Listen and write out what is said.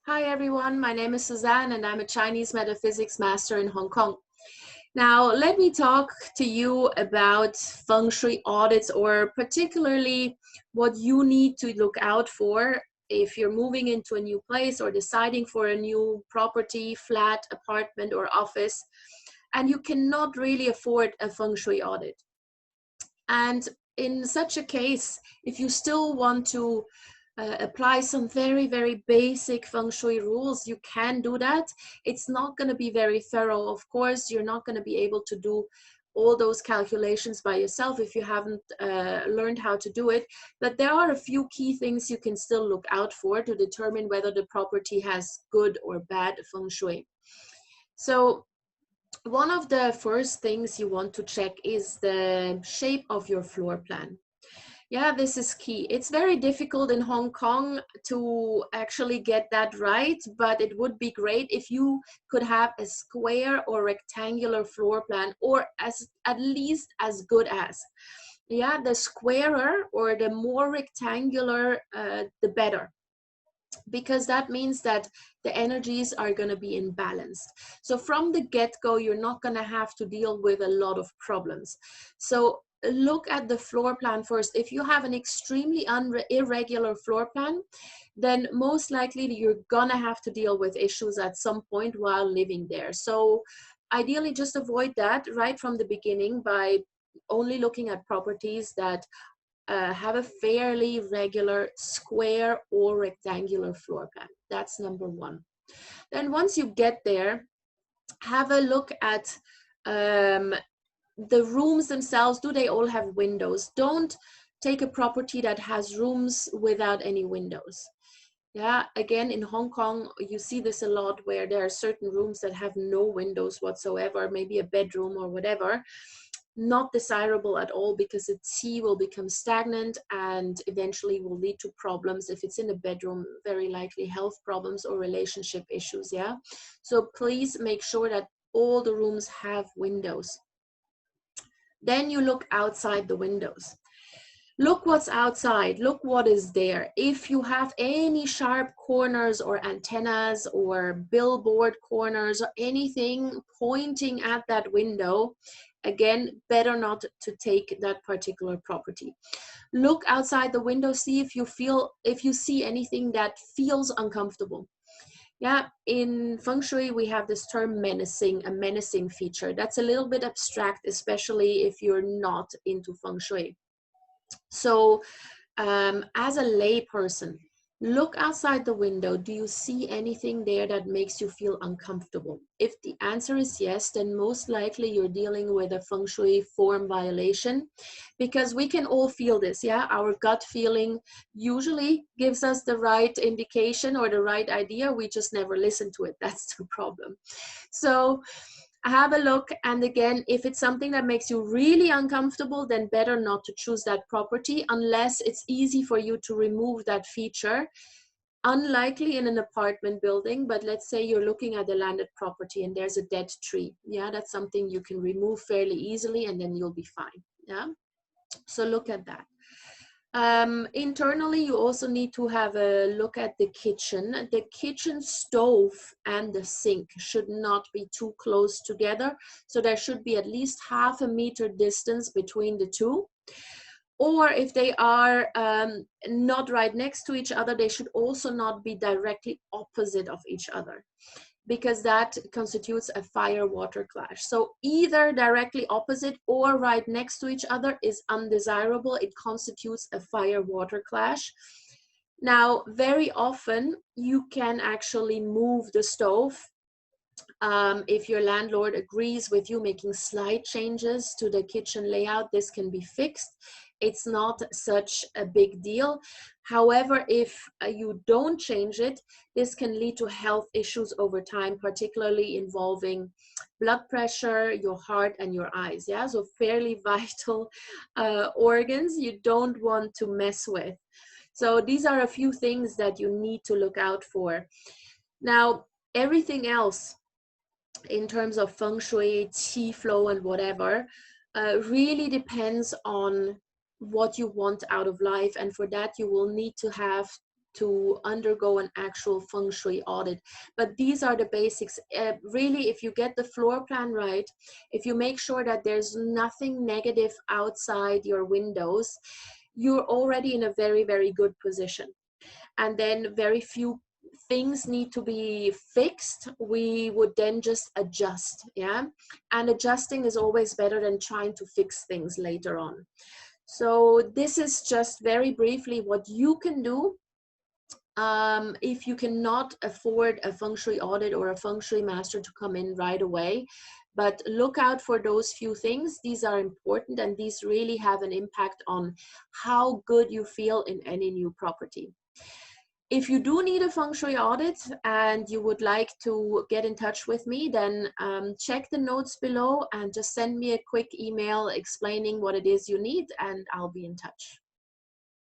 Hi everyone, my name is Suzanne and I'm a Chinese metaphysics master in Hong Kong. Now, let me talk to you about Feng Shui audits, or particularly what you need to look out for if you're moving into a new place or deciding for a new property, flat, apartment, or office, and you cannot really afford a Feng Shui audit. And in such a case, if you still want to apply some very, very basic Feng Shui rules, you can do that. It's not going to be very thorough. Of course, you're not going to be able to do all those calculations by yourself if you haven't learned how to do it. But there are a few key things you can still look out for to determine whether the property has good or bad Feng Shui. So one of the first things you want to check is the shape of your floor plan. Yeah, this is key. It's very difficult in Hong Kong to actually get that right, but it would be great if you could have a square or rectangular floor plan, or at least as good as. Yeah, the squarer or the more rectangular, the better, because that means that the energies are going to be in balance. So from the get-go, you're not going to have to deal with a lot of problems. So look at the floor plan first. If you have an extremely irregular floor plan, then most likely you're going to have to deal with issues at some point while living there. So ideally just avoid that right from the beginning by only looking at properties that have a fairly regular square or rectangular floor plan. That's number one. Then once you get there, have a look at the rooms themselves. Do they all have windows? Don't take a property that has rooms without any windows. Yeah, again, in Hong Kong, you see this a lot where there are certain rooms that have no windows whatsoever, maybe a bedroom or whatever. Not desirable at all, because the qi will become stagnant and eventually will lead to problems. If it's in a bedroom, very likely health problems or relationship issues. Yeah, so please make sure that all the rooms have windows. Then you look outside the windows. Look what's outside, look what is there. If you have any sharp corners or antennas or billboard corners or anything pointing at that window, again, better not to take that particular property. Look outside the window, see if you see anything that feels uncomfortable. Yeah, in Feng Shui, we have this term menacing, a menacing feature. That's a little bit abstract, especially if you're not into Feng Shui. So as a lay person, look outside the window. Do you see anything there that makes you feel uncomfortable? If the answer is yes, then most likely you're dealing with a Feng Shui form violation, because we can all feel this. Yeah, our gut feeling usually gives us the right indication or the right idea. We just never listen to it. That's the problem. So have a look, and again, if it's something that makes you really uncomfortable, then better not to choose that property unless it's easy for you to remove that feature. Unlikely in an apartment building, but let's say you're looking at a landed property and there's a dead tree. Yeah, that's something you can remove fairly easily and then you'll be fine. Yeah, so look at that. Internally, you also need to have a look at the kitchen. The kitchen stove and the sink should not be too close together. So there should be at least ½ a meter distance between the two. Or if they are not right next to each other, they should also not be directly opposite of each other, because that constitutes a fire-water clash. So either directly opposite or right next to each other is undesirable. It constitutes a fire-water clash. Now, very often you can actually move the stove. If your landlord agrees with you making slight changes to the kitchen layout, this can be fixed. It's not such a big deal. However, if you don't change it, this can lead to health issues over time, particularly involving blood pressure, your heart, and your eyes. Yeah, so fairly vital organs you don't want to mess with. So these are a few things that you need to look out for. Now, everything else in terms of Feng Shui, qi flow, and whatever, really depends on what you want out of life. And for that, you will need to have to undergo an actual feng shui audit. But these are the basics. Really, if you get the floor plan right, if you make sure that there's nothing negative outside your windows, you're already in a very, very good position. And then very few things need to be fixed. We would then just adjust, yeah? And adjusting is always better than trying to fix things later on. So this is just very briefly what you can do if you cannot afford a feng shui audit or a feng shui master to come in right away. But look out for those few things. These are important, and these really have an impact on how good you feel in any new property. If you do need a feng shui audit and you would like to get in touch with me, then check the notes below and just send me a quick email explaining what it is you need, and I'll be in touch.